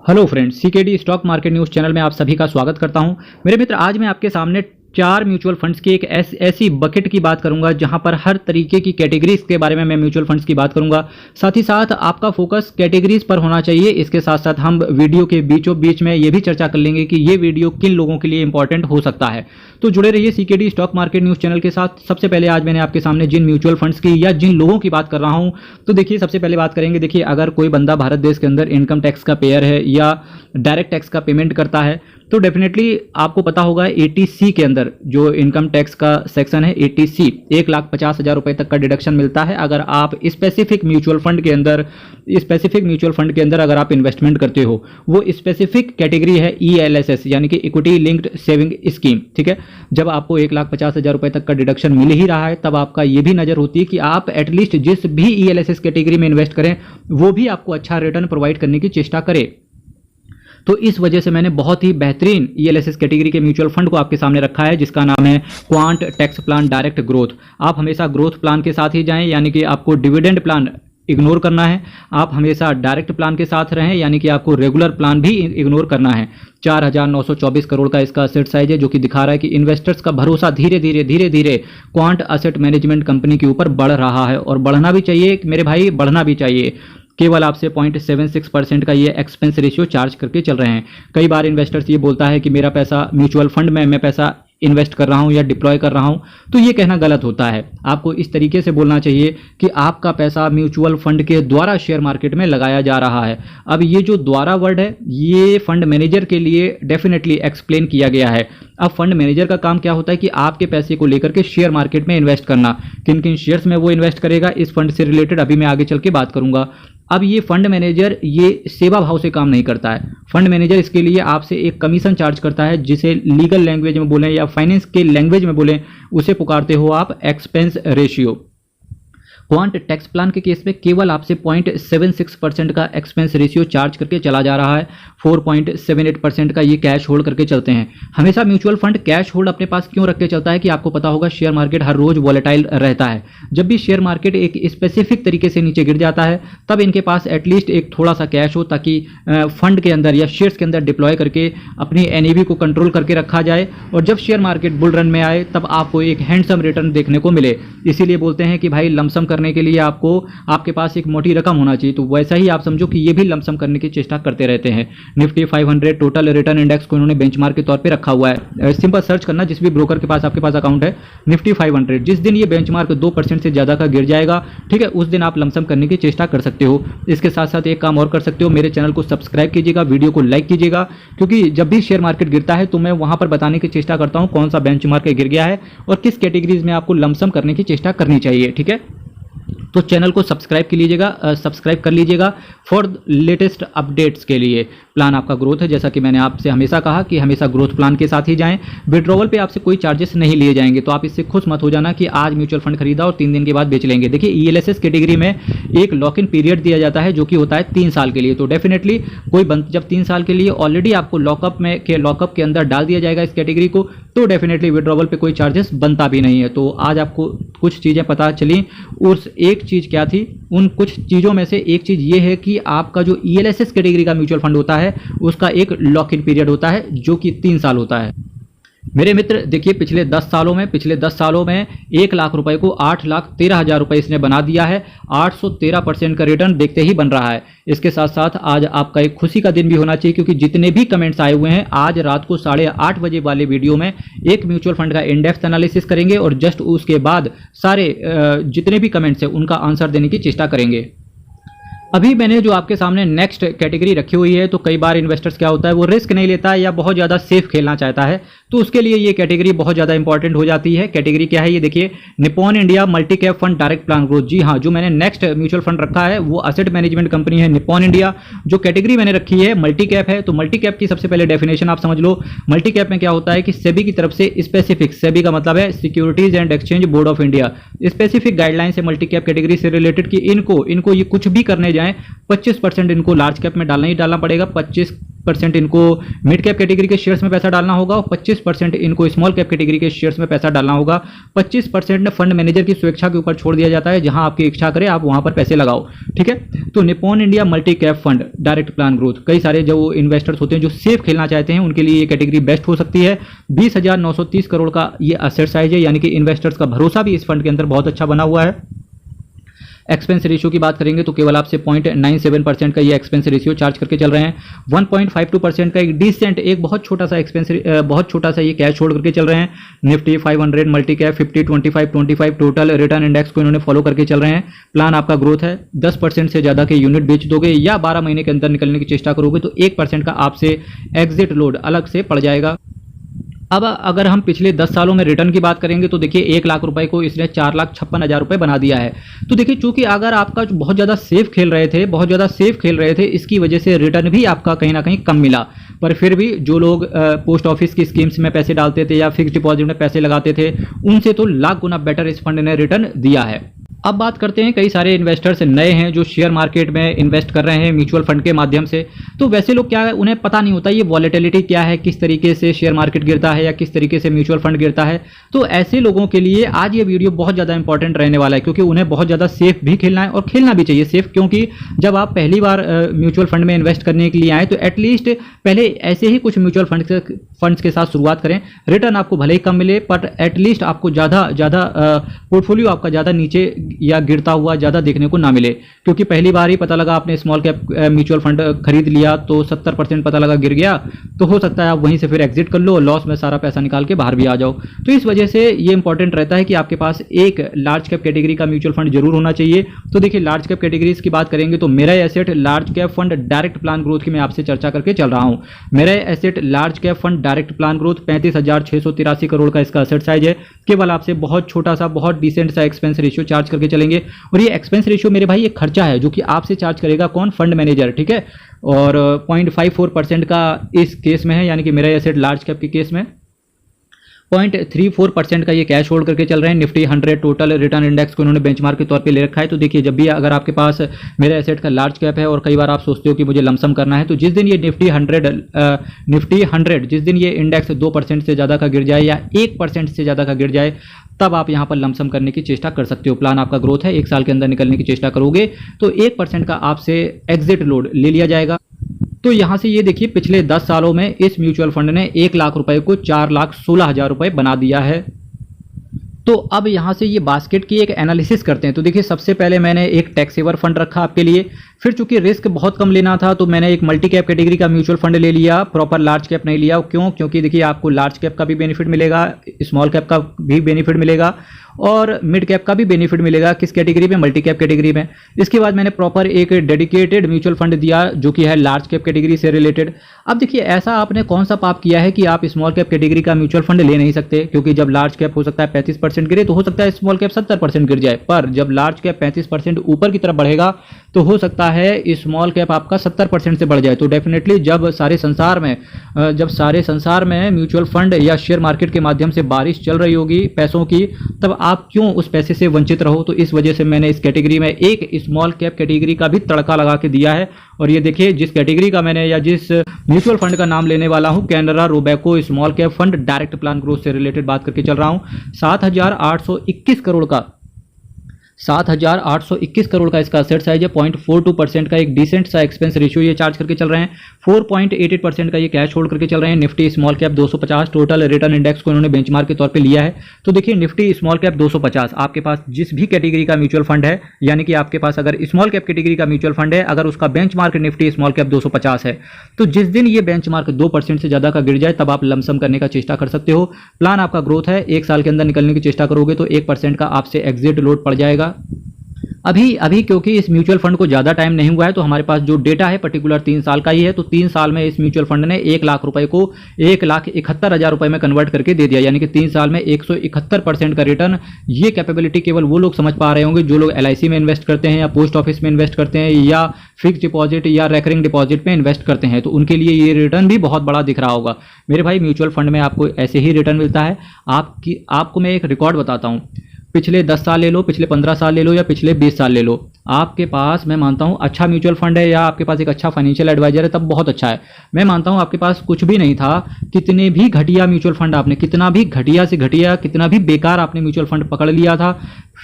Hello friends, CKD stock market news channel में आप सभी का स्वागत करता हूं। मेरे मित्र, आज मैं आपके सामने 4 म्यूचुअल फंड्स की एक ऐसी बकेट की बात करूंगा जहां पर हर तरीके की कैटेगरीज के बारे में मैं म्यूचुअल फंड्स की बात करूंगा। साथ ही साथ आपका फोकस कैटेगरीज पर होना चाहिए। इसके साथ साथ हम वीडियो के बीचों बीच में ये भी चर्चा कर लेंगे कि ये वीडियो किन लोगों के लिए इंपॉर्टेंट हो सकता है। तो जुड़े रहिए CKD stock market news channel के साथ। सबसे पहले आज मैंने आपके सामने जिन म्यूचुअल फंड्स की या जिन लोगों की बात कर रहा हूं, तो देखिए सबसे पहले बात करेंगे। देखिए, अगर कोई बंदा भारत देश के अंदर इनकम टैक्स का पेयर है या डायरेक्ट टैक्स का पेमेंट करता है, तो डेफिनेटली आपको पता होगा एटीसी के अंदर जो इनकम टैक्स का सेक्शन है, एटीसी 1,50,000 रुपए तक का डिडक्शन मिलता है अगर आप स्पेसिफिक म्यूचुअल फंड के अंदर अगर आप इन्वेस्टमेंट करते हो। वो स्पेसिफिक कैटेगरी है ईएलएसएस यानी कि इक्विटी लिंक्ड सेविंग स्कीम। ठीक है, जब आपको 1,50,000 रुपए तक का डिडक्शन मिल ही रहा है, तब आपका ये भी नजर होती है कि आप एटलीस्ट जिस भी ईएलएसएस कैटेगरी में इन्वेस्ट करें वो भी आपको अच्छा रिटर्न प्रोवाइड करने की चेष्टा करे। तो इस वजह से मैंने बहुत ही बेहतरीन ईएलएसएस कैटेगरी के म्यूचुअल फंड को आपके सामने रखा है, जिसका नाम है quant tax plan direct growth. आप हमेशा ग्रोथ प्लान के साथ ही जाएं, यानी कि आपको डिविडेंड प्लान इग्नोर करना है। आप हमेशा डायरेक्ट प्लान के साथ रहें, यानी कि आपको रेगुलर प्लान भी इग्नोर करना है। 4,924 करोड़ का इसका असेट साइज है, जो कि दिखा रहा है कि इन्वेस्टर्स का भरोसा धीरे धीरे क्वांट असेट मैनेजमेंट कंपनी के ऊपर बढ़ रहा है, और बढ़ना भी चाहिए मेरे भाई, बढ़ना भी चाहिए। केवल आपसे 0.76% का ये एक्सपेंस रेशियो चार्ज करके चल रहे हैं। कई बार इन्वेस्टर्स ये बोलता है कि मेरा पैसा म्यूचुअल फंड में मैं पैसा इन्वेस्ट कर रहा हूं या डिप्लॉय कर रहा हूं, तो ये कहना गलत होता है। आपको इस तरीके से बोलना चाहिए कि आपका पैसा म्यूचुअल फंड के द्वारा शेयर मार्केट में लगाया जा रहा है। अब ये जो द्वारा वर्ड है, ये फंड मैनेजर के लिए डेफिनेटली एक्सप्लेन किया गया है। अब फंड मैनेजर का काम क्या होता है कि आपके पैसे को लेकर के शेयर मार्केट में इन्वेस्ट करना। किन किन शेयर्स में वो इन्वेस्ट करेगा, इस फंड से रिलेटेड अभी मैं आगे चल के बात करूंगा। अब ये फंड मैनेजर ये सेवा भाव से काम नहीं करता है। फंड मैनेजर इसके लिए आपसे एक कमीशन चार्ज करता है, जिसे लीगल लैंग्वेज में बोलें या फाइनेंस के लैंग्वेज में बोलें, उसे पुकारते हो आप expense ratio. Quant tax plan के केस में केवल आपसे 0.76% का एक्सपेंस रेशियो चार्ज करके चला जा रहा है। 4.78% का ये कैश होल्ड करके चलते हैं। हमेशा म्यूचुअल फंड कैश होल्ड अपने पास क्यों रख के चलता है कि आपको पता होगा शेयर मार्केट हर रोज वॉलेटाइल रहता है। जब भी शेयर मार्केट एक स्पेसिफिक तरीके से नीचे गिर जाता है, तब इनके पास एटलीस्ट एक थोड़ा सा कैश हो, ताकि फंड के अंदर या शेयर्स के अंदर डिप्लॉय करके अपनी एनएवी को कंट्रोल करके रखा जाए, और जब शेयर मार्केट बुल रन में आए तब आपको एक हैंडसम रिटर्न देखने को मिले। इसीलिए बोलते हैं कि भाई लमसम करने के लिए आपको आपके पास एक मोटी रकम होना चाहिए। तो वैसा ही आप समझो कि ये भी लमसम करने की चेष्टा करते रहते हैं। निफ्टी 500 टोटल रिटर्न इंडेक्स को इन्होंने बेंचमार्क के तौर पे रखा हुआ है। सिंपल सर्च करना जिस भी ब्रोकर के पास आपके पास अकाउंट है, निफ्टी 500। जिस दिन ये बेंचमार्क 2% से ज्यादा का गिर जाएगा, ठीक है, उस दिन आप लमसम करने की चेष्टा कर सकते हो। इसके साथ साथ एक काम और कर सकते हो, मेरे चैनल को सब्सक्राइब कीजिएगा, वीडियो को लाइक कीजिएगा, क्योंकि जब भी शेयर मार्केट गिरता है तो मैं वहां पर बताने की चेष्टा करता हूं कौन सा बेंचमार्क गिर गया है और किस कैटेगरीज में आपको लमसम करने की चेष्टा करनी चाहिए। ठीक है, तो चैनल को सब्सक्राइब कर लीजिएगा फॉर लेटेस्ट अपडेट्स के लिए। प्लान आपका ग्रोथ है, जैसा कि मैंने आपसे हमेशा कहा कि हमेशा ग्रोथ प्लान के साथ ही जाएं। विड्रॉवल पे आपसे कोई चार्जेस नहीं लिए जाएंगे, तो आप इससे खुश मत हो जाना कि आज म्यूचुअल फंड खरीदा और 3 दिन के बाद बेच लेंगे। देखिए, ईएलएसएस कैटेगरी में एक लॉक इन पीरियड दिया जाता है, जो कि होता है 3 साल के लिए। तो डेफिनेटली जब 3 साल के लिए ऑलरेडी आपको लॉकअप के अंदर डाल दिया जाएगा इस कैटेगरी को, तो डेफिनेटली विड्रॉवल पे कोई चार्जेस बनता भी नहीं है। तो आज आपको कुछ चीज़ें पता चली। उस एक चीज़ क्या थी, उन कुछ चीज़ों में से एक चीज़ ये है कि आपका जो ईएलएसएस कैटेगरी का म्यूचुअल फंड होता है, उसका एक लॉक इन पीरियड होता है, जो कि 3 साल होता है। मेरे मित्र देखिए, पिछले 10 सालों में 1 लाख रुपए को 8,13,000 रुपए इसने बना दिया है। 813% का रिटर्न देखते ही बन रहा है। इसके साथ साथ आज आपका एक खुशी का दिन भी होना चाहिए, क्योंकि जितने भी कमेंट्स आए हुए हैं, आज रात को 8:30 बजे वाले वीडियो में एक म्यूचुअल फंड का इनडेप्थ एनालिसिस करेंगे, और जस्ट उसके बाद सारे जितने भी कमेंट्स हैं उनका आंसर देने की चेष्टा करेंगे। अभी मैंने जो आपके सामने नेक्स्ट कैटेगरी रखी हुई है, तो कई बार इन्वेस्टर्स क्या होता है, वो रिस्क नहीं लेता है या बहुत ज़्यादा सेफ खेलना चाहता है, तो उसके लिए ये कैटेगरी बहुत ज़्यादा इंपॉर्टेंट हो जाती है। कैटेगरी क्या है, ये देखिए, Nippon India multi cap fund direct plan growth. जी हाँ, जो मैंने नेक्स्ट म्यूचुअल फंड रखा है वो असेट मैनेजमेंट कंपनी है निप्पॉन इंडिया। जो कैटेगरी मैंने रखी है मल्टी कैप है। तो मल्टी कैप की सबसे पहले डेफिनेशन आप समझ लो। मल्टी कैप में क्या होता है कि सेबी की तरफ से स्पेसिफिक, सेबी का मतलब है securities and exchange board of India, specific guideline से मल्टी कैप कैटेगरी से रिलेटेड कि इनको ये कुछ भी करने जाएं 25% इनको लार्ज कैप में डालना ही डालना पड़ेगा। 25% इनको मिड कैप कैटेगरी के शेयर्स में पैसा डालना होगा और 25% इनको स्मॉल कैप कैटेगरी के शेयर्स में पैसा डालना होगा। 25% फंड मैनेजर की स्वेच्छा के ऊपर छोड़ दिया जाता है, जहां आपकी इच्छा करे आप वहां पर पैसे लगाओ, ठीक है। तो Nippon India multi cap fund direct plan growth, कई सारे जो इन्वेस्टर्स होते हैं जो सेफ खेलना चाहते हैं उनके लिए ये कैटेगरी बेस्ट हो सकती है। 20,930 करोड़ का ये असेट साइज है, यानी कि इन्वेस्टर्स का भरोसा भी इस फंड के अंदर बहुत अच्छा बना हुआ है। एक्सपेंस रेशियो की बात करेंगे तो केवल आपसे 0.97% का ये एक्सपेंस रेशियो चार्ज करके चल रहे हैं। 1.52% का एक डिसेंट, एक बहुत छोटा सा ये कैश होल्ड करके चल रहे हैं। Nifty 500 multi cap 50 25 25 total return index को इन्होंने फॉलो करके चल रहे हैं। प्लान आपका ग्रोथ है, 10% से ज़्यादा के यूनिट बेच दोगे या 12 महीने के अंदर निकलने की चेष्टा करोगे तो 1% का आपसे एग्जिट लोड अलग से पड़ जाएगा। अब अगर हम पिछले 10 सालों में रिटर्न की बात करेंगे तो देखिए 1 लाख रुपए को इसने 4,56,000 रुपए बना दिया है। तो देखिए चूंकि अगर आपका बहुत ज़्यादा सेफ खेल रहे थे, इसकी वजह से रिटर्न भी आपका कहीं ना कहीं कम मिला। पर फिर भी जो लोग पोस्ट ऑफिस की स्कीम्स में पैसे डालते थे या फिक्स डिपॉजिट में पैसे लगाते थे, उनसे तो लाख गुना बेटर इस फंड ने रिटर्न दिया है। अब बात करते हैं, कई सारे इन्वेस्टर्स नए हैं जो शेयर मार्केट में इन्वेस्ट कर रहे हैं म्यूचुअल फंड के माध्यम से। तो वैसे लोग क्या है, उन्हें पता नहीं होता ये वॉलेटिलिटी क्या है, किस तरीके से शेयर मार्केट गिरता है या किस तरीके से म्यूचुअल फंड गिरता है। तो ऐसे लोगों के लिए आज ये वीडियो बहुत ज़्यादा इंपॉर्टेंट रहने वाला है, क्योंकि उन्हें बहुत ज़्यादा सेफ भी खेलना है और खेलना भी चाहिए सेफ। क्योंकि जब आप पहली बार म्यूचुअल फंड में इन्वेस्ट करने के लिए आए तो एटलीस्ट पहले ऐसे ही कुछ म्यूचुअल फंड्स के साथ शुरुआत करें। रिटर्न आपको भले ही कम मिले, बट एटलीस्ट आपको ज़्यादा पोर्टफोलियो आपका ज़्यादा नीचे या गिरता हुआ ज़्यादा देखने को ना मिले। क्योंकि पहली बार ही पता लगा आपने स्मॉल कैप म्यूचुअल फंड खरीद लिया तो 70% पता लगा गिर गया, तो हो सकता है आप वहीं से फिर एग्जिट कर लो, लॉस में सारा पैसा निकाल के बाहर भी आ जाओ। तो इस वजह से ये इंपॉर्टेंट रहता है कि आपके पास एक लार्ज कैप कैटेगरी का म्यूचुअल फंड जरूर होना चाहिए। तो देखिए लार्ज कैप कैटेगरीज की बात करेंगे तो मेरा asset large cap fund direct plan growth की मैं आपसे चर्चा करके चल रहा हूं। मेरा asset large cap fund direct plan growth 35,683 crore का इसका एसेट साइज है। केवल आपसे बहुत छोटा सा, बहुत डिसेंट सा एक्सपेंस रेशियो चार्ज करके चलेंगे। और ये एक्सपेंस रेशियो मेरे भाई एक खर्चा है जो कि आपसे चार्ज करेगा कौन? फंड मैनेजर, ठीक है। और 0.54% का इस केस में है, यानी कि मेरा एसेट लार्ज कैप के केस में 0.34% का ये कैश होल्ड करके चल रहे हैं। निफ्टी 100 टोटल रिटर्न इंडेक्स को इन्होंने बेंचमार्क के तौर पे ले रखा है। तो देखिए जब भी अगर आपके पास मेरे एसेट का लार्ज कैप है और कई बार आप सोचते हो कि मुझे लमसम करना है, तो जिस दिन ये निफ्टी 100 जिस दिन ये इंडेक्स 2% से ज़्यादा का गिर जाए या 1% से ज़्यादा का गिर जाए, तब आप यहाँ पर लमसम करने की चेष्टा कर सकते हो। प्लान आपका ग्रोथ है, 1 साल के अंदर निकलने की चेष्टा करोगे तो 1% का आपसे एग्जिट लोड ले लिया जाएगा। तो यहां से ये देखिए पिछले 10 सालों में इस म्यूचुअल फंड ने 1 लाख रुपए को 4,16,000 रुपए बना दिया है। तो अब यहां से ये बास्केट की एक एनालिसिस करते हैं। तो देखिए सबसे पहले मैंने एक टैक्स सेवर फंड रखा आपके लिए, फिर चूंकि रिस्क बहुत कम लेना था तो मैंने एक मल्टी कैप कैटेगरी का म्यूचुअल फंड ले लिया, प्रॉपर लार्ज कैप नहीं लिया। क्यों? क्योंकि देखिए आपको लार्ज कैप का भी बेनिफिट मिलेगा, स्मॉल कैप का भी बेनिफिट मिलेगा और मिड कैप का भी बेनिफिट मिलेगा। किस कैटेगरी में? मल्टी कैप कैटेगरी में। इसके बाद मैंने प्रॉपर एक डेडिकेटेड म्यूचुअल फंड दिया जो कि है लार्ज कैप कैटेगरी से रिलेटेड। अब देखिए ऐसा आपने कौन सा पाप किया है कि आप स्मॉल कैप कैटेगरी का म्यूचुअल फंड ले नहीं सकते? क्योंकि जब लार्ज कैप हो सकता है 35% गिरे तो हो सकता है स्मॉल कैप 70% गिर जाए, पर जब लार्ज कैप 35% ऊपर की तरफ बढ़ेगा तो हो सकता है स्मॉल कैप आपका 70% से बढ़ जाए। तो डेफिनेटली जब सारे संसार में म्यूचुअल फंड या शेयर मार्केट के माध्यम से बारिश चल रही होगी पैसों की, तब आप क्यों उस पैसे से वंचित रहो? तो इस वजह से मैंने इस कैटेगरी में एक स्मॉल कैप कैटेगरी का भी तड़का लगा के दिया है। और ये देखिए जिस कैटेगरी का मैंने या जिस म्यूचुअल फंड का नाम लेने वाला हूं, Canara Robeco small cap fund direct plan growth से रिलेटेड बात करके चल रहा हूं। 7,821 करोड़ का 7,821 करोड़ का इसका असेट साइज है। 0.42% का एक डिसेंट सा एक्सपेंस रेशियो ये चार्ज करके चल रहे हैं। 4.88% का ये कैश होल्ड करके चल रहे हैं। Nifty small cap 250 total return index को इन्होंने बेंचमार्क के तौर पे लिया है। तो देखिए निफ्टी स्मॉल कैप 250, आपके पास जिस भी कैटेगरी का म्यूचुअल फंड है, यानी कि आपके पास अगर स्मॉल कैप कैटेगरी का म्यूचुअल फंड है, अगर उसका बेंचमार्क निफ्टी स्मॉल कैप 250 है, तो जिस दिन ये बेंचमार्क 2% से ज्यादा का गिर जाए तब आप लमसम करने का चेष्टा कर सकते हो। प्लान आपका ग्रोथ है, 1 साल के अंदर निकलने की चेष्टा करोगे तो 1% का आपसे एग्जिट लोड पड़ जाएगा। अभी क्योंकि इस म्यूचुअल फंड को ज़्यादा टाइम नहीं हुआ है तो हमारे पास जो डेटा है पर्टिकुलर 3 साल का ही है। तो 3 साल में इस म्यूचुअल फंड ने 1 लाख रुपए को 1,71,000 रुपए में कन्वर्ट करके दे दिया, यानी कि 3 साल में 171% का रिटर्न। ये कैपेबिलिटी केवल वो लोग समझ पा रहे होंगे जो लोग LIC में इन्वेस्ट करते हैं या पोस्ट ऑफिस में इन्वेस्ट करते हैं या फिक्स डिपॉजिट या रेकरिंग डिपॉजिट में इन्वेस्ट करते हैं, तो उनके लिए ये रिटर्न भी बहुत बड़ा दिख रहा होगा। मेरे भाई म्यूचुअल फंड में आपको ऐसे ही रिटर्न मिलता है। आपको मैं एक रिकॉर्ड बताता हूँ। पिछले 10 साल ले लो, पिछले 15 साल ले लो, या पिछले 20 साल ले लो, आपके पास मैं मानता हूं अच्छा म्यूचुअल फंड है या आपके पास एक अच्छा फाइनेंशियल एडवाइजर है, तब बहुत अच्छा है। मैं मानता हूं आपके पास कुछ भी नहीं था, कितने भी घटिया म्यूचुअल फंड आपने, कितना भी घटिया से घटिया, कितना भी बेकार आपने म्यूचुअल फंड पकड़ लिया था,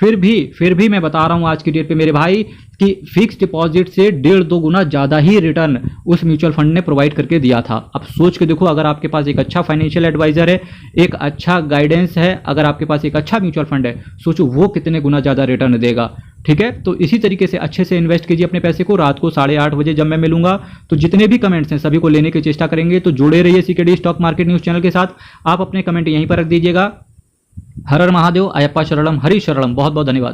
फिर भी मैं बता रहा हूं आज की डेट पे मेरे भाई कि फिक्स डिपॉजिट से 1.5-2 गुना ज़्यादा ही रिटर्न उस म्यूचुअल फंड ने प्रोवाइड करके दिया था। अब सोच के देखो, अगर आपके पास एक अच्छा फाइनेंशियल एडवाइजर है, एक अच्छा गाइडेंस है, अगर आपके पास एक अच्छा म्यूचुअल फंड है, सोचो वो कितने गुना ज़्यादा रिटर्न देगा। ठीक है, तो इसी तरीके से अच्छे से इन्वेस्ट कीजिए अपने पैसे को। रात को 8:30 बजे जब मैं मिलूंगा तो जितने भी कमेंट्स हैं सभी को लेने की चेष्टा करेंगे। तो जुड़े रहिए CKD stock market news channel के साथ। आप अपने कमेंट यहीं पर रख दीजिएगा। हर हर महादेव, अयप्पा शरणम, हरि शरणम। बहुत बहुत धन्यवाद।